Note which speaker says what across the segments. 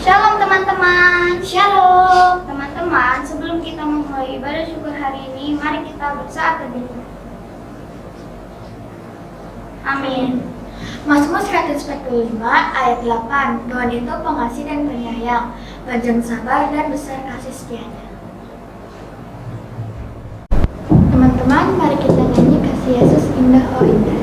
Speaker 1: Shalom teman-teman. Shalom teman-teman. Sebelum kita memulai ibadah syukur hari ini, mari kita bersaat teduh. Amin.
Speaker 2: Mazmur 145 ayat 8. Tuhan itu pengasih dan penyayang, panjang sabar dan besar kasih setianya. Teman-teman, mari kita nyanyi kasih Yesus indah oh indah.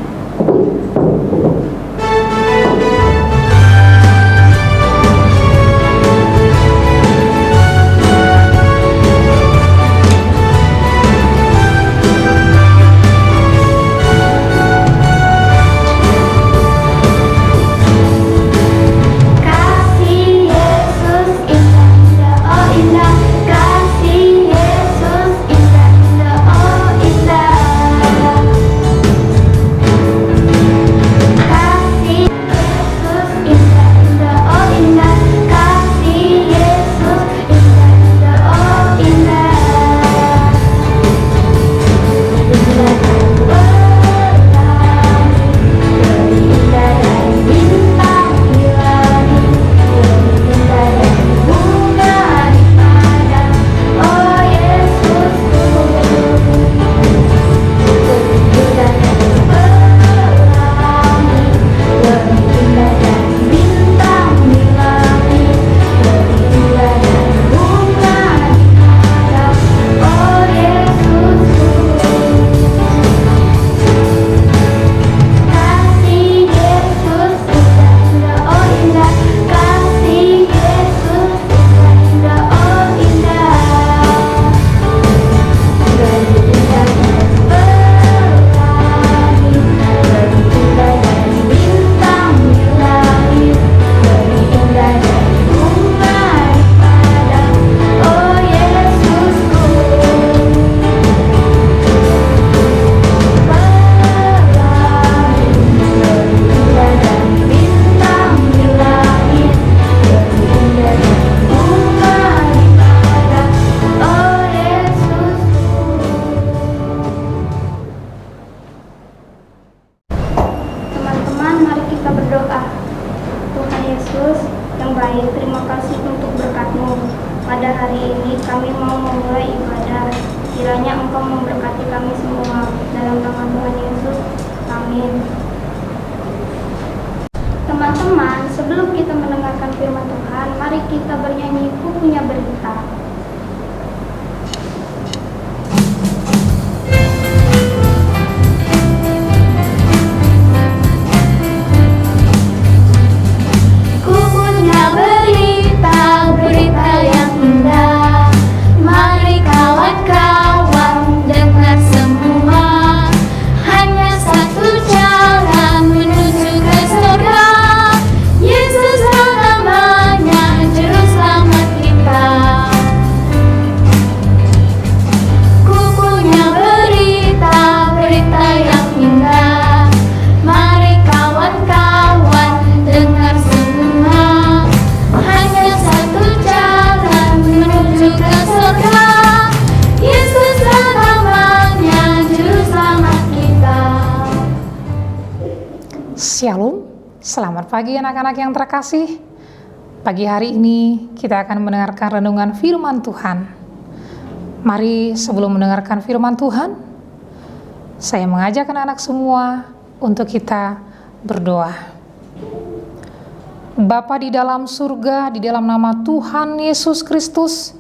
Speaker 1: Pada hari ini kami mau memulai ibadah. Kiranya Engkau memberkati kami semua. Dalam nama Tuhan Yesus, amin. Teman-teman, sebelum kita mendengarkan firman Tuhan, mari kita bernyanyi Ku Punya Berita.
Speaker 3: Shalom, selamat pagi anak-anak yang terkasih. Pagi hari ini kita akan mendengarkan renungan firman Tuhan. Mari sebelum mendengarkan firman Tuhan, saya mengajak anak-anak semua untuk kita berdoa. Bapa di dalam surga, di dalam nama Tuhan Yesus Kristus,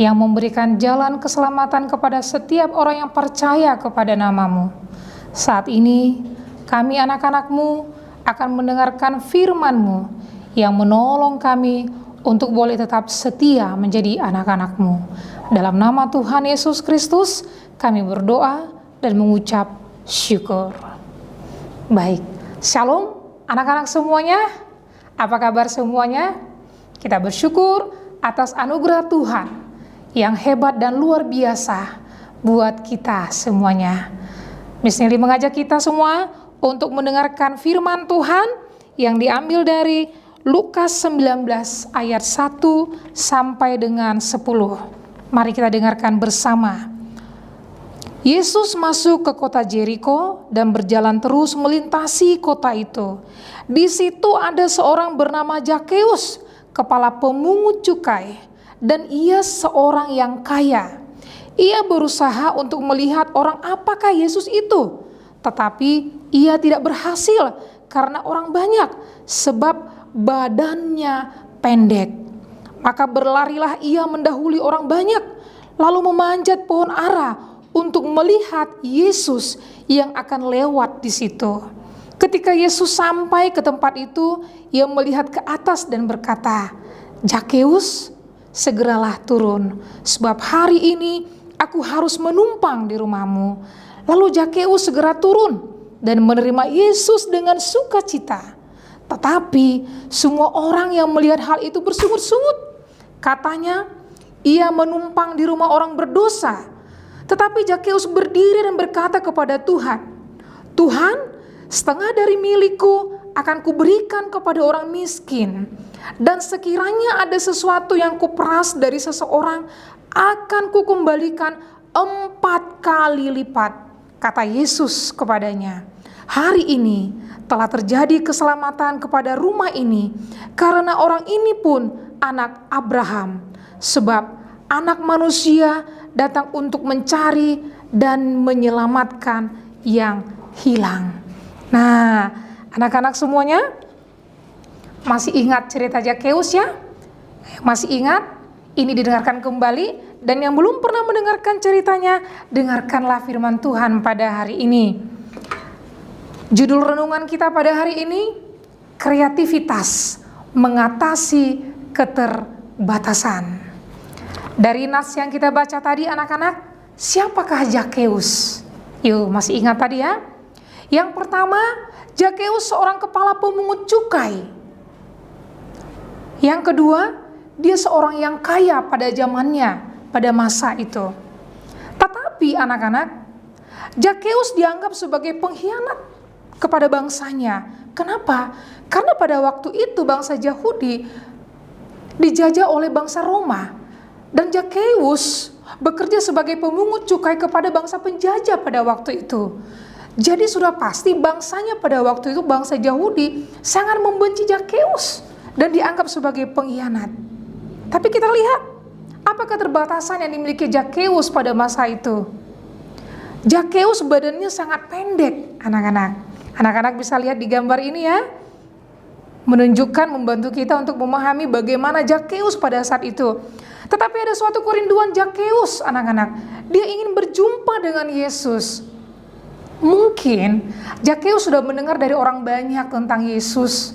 Speaker 3: yang memberikan jalan keselamatan kepada setiap orang yang percaya kepada nama-Mu. Saat ini, kami anak-anak-Mu akan mendengarkan firman-Mu yang menolong kami untuk boleh tetap setia menjadi anak-anak-Mu. Dalam nama Tuhan Yesus Kristus, kami berdoa dan mengucap syukur. Baik, shalom anak-anak semuanya. Apa kabar semuanya? Kita bersyukur atas anugerah Tuhan yang hebat dan luar biasa buat kita semuanya. Miss Nelly mengajak kita semua untuk mendengarkan firman Tuhan yang diambil dari Lukas 19 ayat 1 sampai dengan 10. Mari kita dengarkan bersama. Yesus masuk ke kota Jeriko dan berjalan terus melintasi kota itu. Di situ ada seorang bernama Zakeus, kepala pemungut cukai, dan ia seorang yang kaya. Ia berusaha untuk melihat orang apakah Yesus itu, tetapi ia tidak berhasil karena orang banyak, sebab badannya pendek. Maka berlarilah ia mendahului orang banyak, lalu memanjat pohon ara untuk melihat Yesus yang akan lewat di situ. Ketika Yesus sampai ke tempat itu, ia melihat ke atas dan berkata, "Zakeus, segeralah turun, sebab hari ini aku harus menumpang di rumahmu." Lalu Zakeus segera turun dan menerima Yesus dengan sukacita. Tetapi semua orang yang melihat hal itu bersungut-sungut. Katanya, ia menumpang di rumah orang berdosa. Tetapi Zakeus berdiri dan berkata kepada Tuhan, "Tuhan, setengah dari milikku akan kuberikan kepada orang miskin. Dan sekiranya ada sesuatu yang kuperas dari seseorang, akan kukembalikan 4 kali lipat." Kata Yesus kepadanya, "Hari ini telah terjadi keselamatan kepada rumah ini, karena orang ini pun anak Abraham. Sebab anak manusia datang untuk mencari dan menyelamatkan yang hilang." Nah, anak-anak semuanya masih ingat cerita Zakeus ya? Masih ingat? Ini didengarkan kembali. Dan yang belum pernah mendengarkan ceritanya, dengarkanlah firman Tuhan pada hari ini. Judul renungan kita pada hari ini, kreativitas mengatasi keterbatasan. Dari nas yang kita baca tadi anak-anak, siapakah Zakeus? Yuk, masih ingat tadi ya? Yang pertama, Zakeus seorang kepala pemungut cukai. Yang kedua, dia seorang yang kaya pada zamannya, pada masa itu. Tetapi anak-anak, Zakeus dianggap sebagai pengkhianat kepada bangsanya. Kenapa? Karena pada waktu itu bangsa Yahudi dijajah oleh bangsa Roma. Dan Zakeus bekerja sebagai pemungut cukai kepada bangsa penjajah pada waktu itu. Jadi sudah pasti bangsanya pada waktu itu, bangsa Yahudi, sangat membenci Zakeus dan dianggap sebagai pengkhianat. Tapi kita lihat, apa keterbatasan yang dimiliki Zakeus pada masa itu? Zakeus badannya sangat pendek, anak-anak. Anak-anak bisa lihat di gambar ini ya. Menunjukkan, membantu kita untuk memahami bagaimana Zakeus pada saat itu. Tetapi ada suatu kerinduan Zakeus, anak-anak. Dia ingin berjumpa dengan Yesus. Mungkin Zakeus sudah mendengar dari orang banyak tentang Yesus.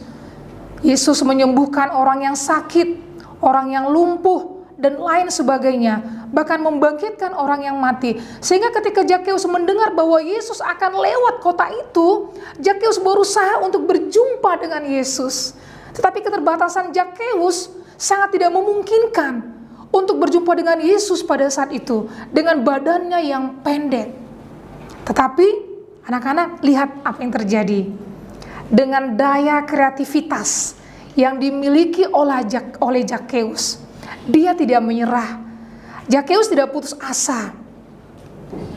Speaker 3: Yesus menyembuhkan orang yang sakit, orang yang lumpuh, dan lain sebagainya. Bahkan membangkitkan orang yang mati. Sehingga ketika Zakeus mendengar bahwa Yesus akan lewat kota itu, Zakeus berusaha untuk berjumpa dengan Yesus. Tetapi keterbatasan Zakeus sangat tidak memungkinkan untuk berjumpa dengan Yesus pada saat itu, dengan badannya yang pendek. Tetapi anak-anak, lihat apa yang terjadi. Dengan daya kreativitas yang dimiliki oleh Zakeus, dia tidak menyerah. Zakeus tidak putus asa.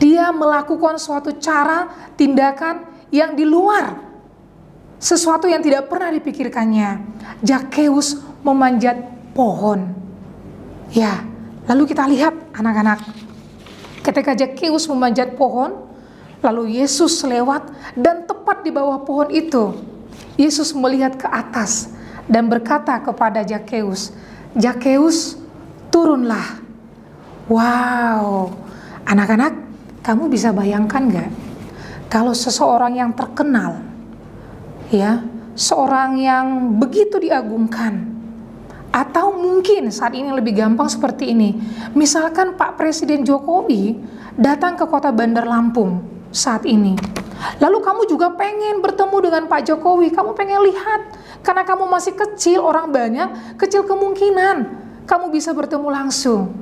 Speaker 3: Dia melakukan suatu cara, tindakan yang di luar sesuatu yang tidak pernah dipikirkannya. Zakeus memanjat pohon. Ya, lalu kita lihat anak-anak. Ketika Zakeus memanjat pohon, lalu Yesus lewat dan tepat di bawah pohon itu, Yesus melihat ke atas dan berkata kepada Zakeus, "Zakeus, turunlah." Wow, anak-anak, kamu bisa bayangkan gak? Kalau seseorang yang terkenal, ya, seorang yang begitu diagungkan, atau mungkin saat ini lebih gampang seperti ini. Misalkan Pak Presiden Jokowi datang ke kota Bandar Lampung saat ini. Lalu kamu juga pengen bertemu dengan Pak Jokowi, kamu pengen lihat. Karena kamu masih kecil, orang banyak, kecil kemungkinan kamu bisa bertemu langsung.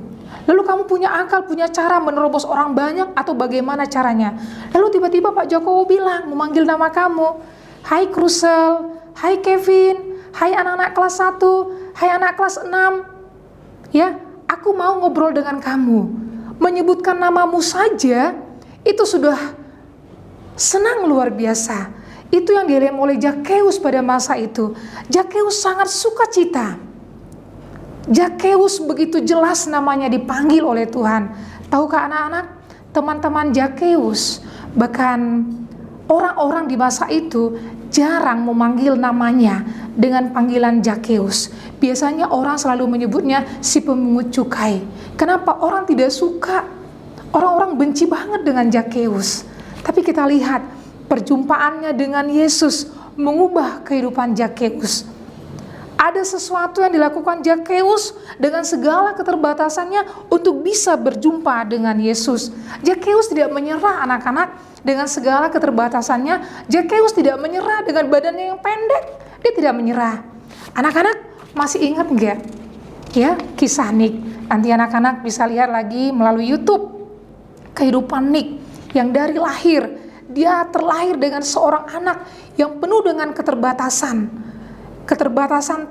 Speaker 3: Lalu kamu punya akal, punya cara menerobos orang banyak atau bagaimana caranya. Lalu tiba-tiba Pak Jokowi bilang, memanggil nama kamu. "Hai Krusel, hai Kevin, hai anak-anak kelas 1, hai anak kelas 6. Ya, aku mau ngobrol dengan kamu." Menyebutkan namamu saja, itu sudah senang luar biasa. Itu yang dialami oleh Zakeus pada masa itu. Zakeus sangat sukacita. Zakheus begitu jelas namanya dipanggil oleh Tuhan. Tahukah anak-anak, teman-teman Zakheus, bahkan orang-orang di masa itu jarang memanggil namanya dengan panggilan Zakheus. Biasanya orang selalu menyebutnya si pemungut cukai. Kenapa? Orang tidak suka. Orang-orang benci banget dengan Zakheus. Tapi kita lihat perjumpaannya dengan Yesus mengubah kehidupan Zakheus. Ada sesuatu yang dilakukan Zakheus dengan segala keterbatasannya untuk bisa berjumpa dengan Yesus. Zakheus tidak menyerah anak-anak dengan segala keterbatasannya. Zakheus tidak menyerah dengan badannya yang pendek. Dia tidak menyerah. Anak-anak masih ingat enggak? Ya, kisah Nick. Nanti anak-anak bisa lihat lagi melalui YouTube. Kehidupan Nick yang dari lahir, dia terlahir dengan seorang anak yang penuh dengan keterbatasan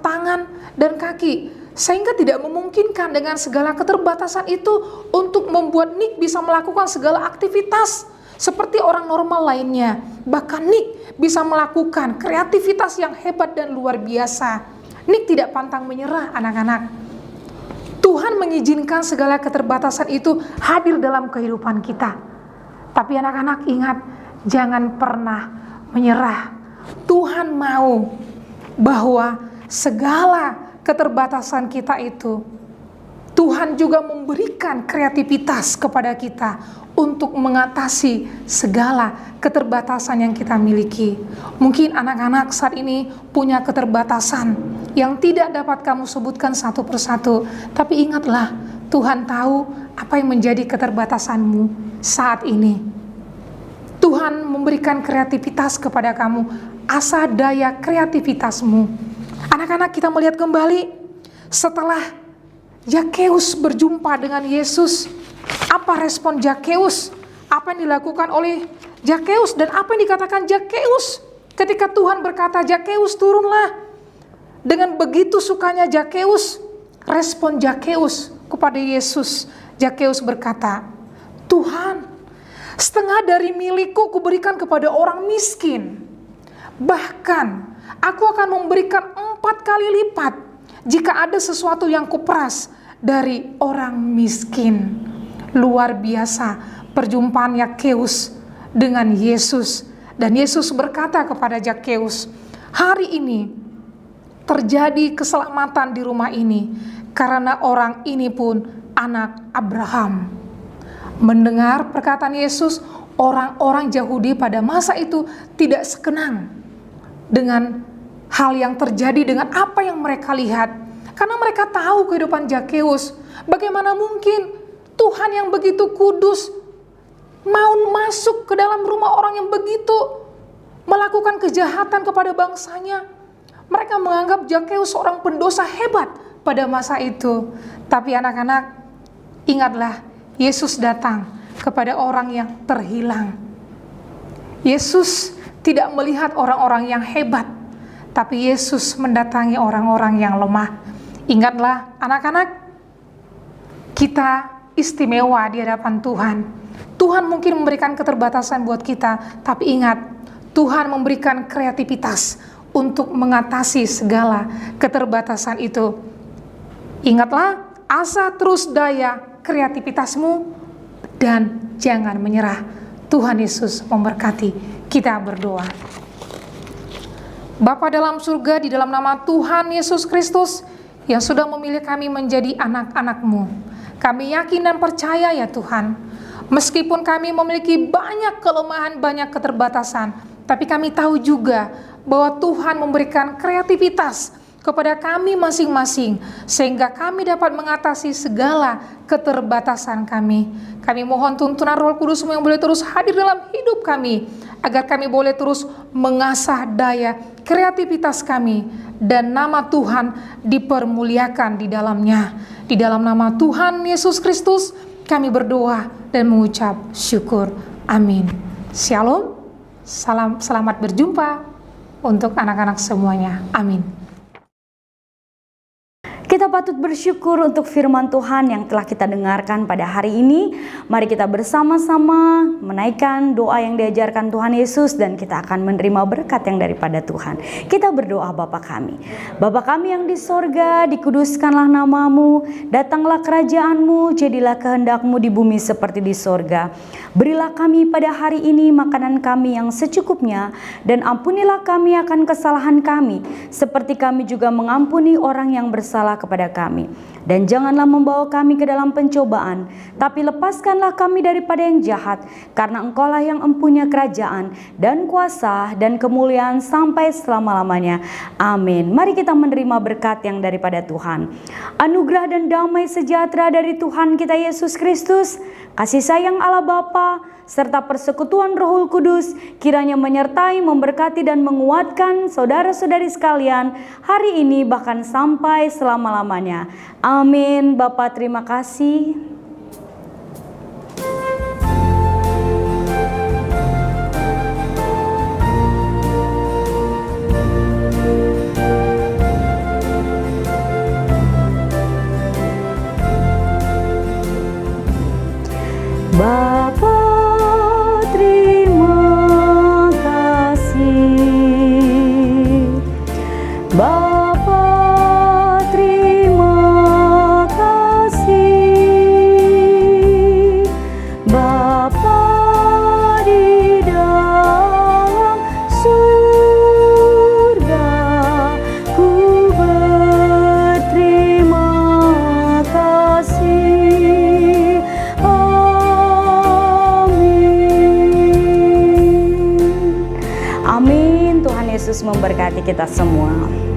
Speaker 3: tangan dan kaki, sehingga tidak memungkinkan dengan segala keterbatasan itu untuk membuat Nick bisa melakukan segala aktivitas seperti orang normal lainnya. Bahkan Nick bisa melakukan kreativitas yang hebat dan luar biasa. Nick tidak pantang menyerah anak-anak. Tuhan mengizinkan segala keterbatasan itu hadir dalam kehidupan kita. Tapi anak-anak ingat, jangan pernah menyerah. Tuhan mau bahwa segala keterbatasan kita itu, Tuhan juga memberikan kreativitas kepada kita untuk mengatasi segala keterbatasan yang kita miliki. Mungkin anak-anak saat ini punya keterbatasan yang tidak dapat kamu sebutkan satu persatu. Tapi ingatlah, Tuhan tahu apa yang menjadi keterbatasanmu saat ini. Tuhan memberikan kreativitas kepada kamu, asa daya kreativitasmu. Anak-anak, kita melihat kembali setelah Zakheus berjumpa dengan Yesus, apa respon Zakheus? Apa yang dilakukan oleh Zakheus dan apa yang dikatakan Zakheus ketika Tuhan berkata, Zakheus turunlah. Dengan begitu sukanya Zakheus, respon Zakheus kepada Yesus. Zakheus berkata, Tuhan, setengah dari milikku kuberikan kepada orang miskin. Bahkan aku akan memberikan 4 kali lipat jika ada sesuatu yang kuperas dari orang miskin. Luar biasa perjumpaan Zakheus dengan Yesus. Dan Yesus berkata kepada Zakheus, hari ini terjadi keselamatan di rumah ini karena orang ini pun anak Abraham. Mendengar perkataan Yesus, orang-orang Yahudi pada masa itu tidak sekenang dengan hal yang terjadi dengan apa yang mereka lihat. Karena mereka tahu kehidupan Zakheus. Bagaimana mungkin Tuhan yang begitu kudus mau masuk ke dalam rumah orang yang begitu melakukan kejahatan kepada bangsanya. Mereka menganggap Zakheus seorang pendosa hebat pada masa itu. Tapi anak-anak, ingatlah, Yesus datang kepada orang yang terhilang. Yesus tidak melihat orang-orang yang hebat, tapi Yesus mendatangi orang-orang yang lemah. Ingatlah anak-anak, kita istimewa di hadapan Tuhan. Tuhan mungkin memberikan keterbatasan buat kita, tapi ingat, Tuhan memberikan kreativitas untuk mengatasi segala keterbatasan itu. Ingatlah, asa terus daya kreativitasmu dan jangan menyerah. Tuhan Yesus memberkati. Kita berdoa. Bapa dalam surga, di dalam nama Tuhan Yesus Kristus yang sudah memilih kami menjadi anak-anak-Mu, kami yakin dan percaya ya Tuhan, meskipun kami memiliki banyak kelemahan, banyak keterbatasan, tapi kami tahu juga bahwa Tuhan memberikan kreativitas kepada kami masing-masing, sehingga kami dapat mengatasi segala keterbatasan kami. Kami mohon tuntunan Roh Kudus yang boleh terus hadir dalam hidup kami, agar kami boleh terus mengasah daya kreativitas kami, dan nama Tuhan dipermuliakan di dalamnya. Di dalam nama Tuhan Yesus Kristus, kami berdoa dan mengucap syukur. Amin. Shalom, salam, selamat berjumpa untuk anak-anak semuanya. Amin.
Speaker 4: Kita patut bersyukur untuk firman Tuhan yang telah kita dengarkan pada hari ini. Mari kita bersama-sama menaikkan doa yang diajarkan Tuhan Yesus dan kita akan menerima berkat yang daripada Tuhan. Kita berdoa Bapa kami. Bapa kami yang di sorga, dikuduskanlah namamu, datanglah kerajaan-Mu, jadilah kehendak-Mu di bumi seperti di sorga. Berilah kami pada hari ini makanan kami yang secukupnya, dan ampunilah kami akan kesalahan kami, seperti kami juga mengampuni orang yang bersalah kepada kami. Dan janganlah membawa kami ke dalam pencobaan, tapi lepaskanlah kami daripada yang jahat, karena Engkaulah yang empunya kerajaan dan kuasa dan kemuliaan sampai selama-lamanya. Amin. Mari kita menerima berkat yang daripada Tuhan. Anugerah dan damai sejahtera dari Tuhan kita Yesus Kristus, kasih sayang Allah Bapa, serta persekutuan Roh Kudus kiranya menyertai, memberkati dan menguatkan saudara-saudari sekalian hari ini bahkan sampai selama-lamanya. Amin. Bapa, terima kasih. Bapa, terima kasih. Bapa, terima kasih. Bapa di dalam surga, ku berterima kasih. Amin. Tuhan Yesus memberkati kita semua.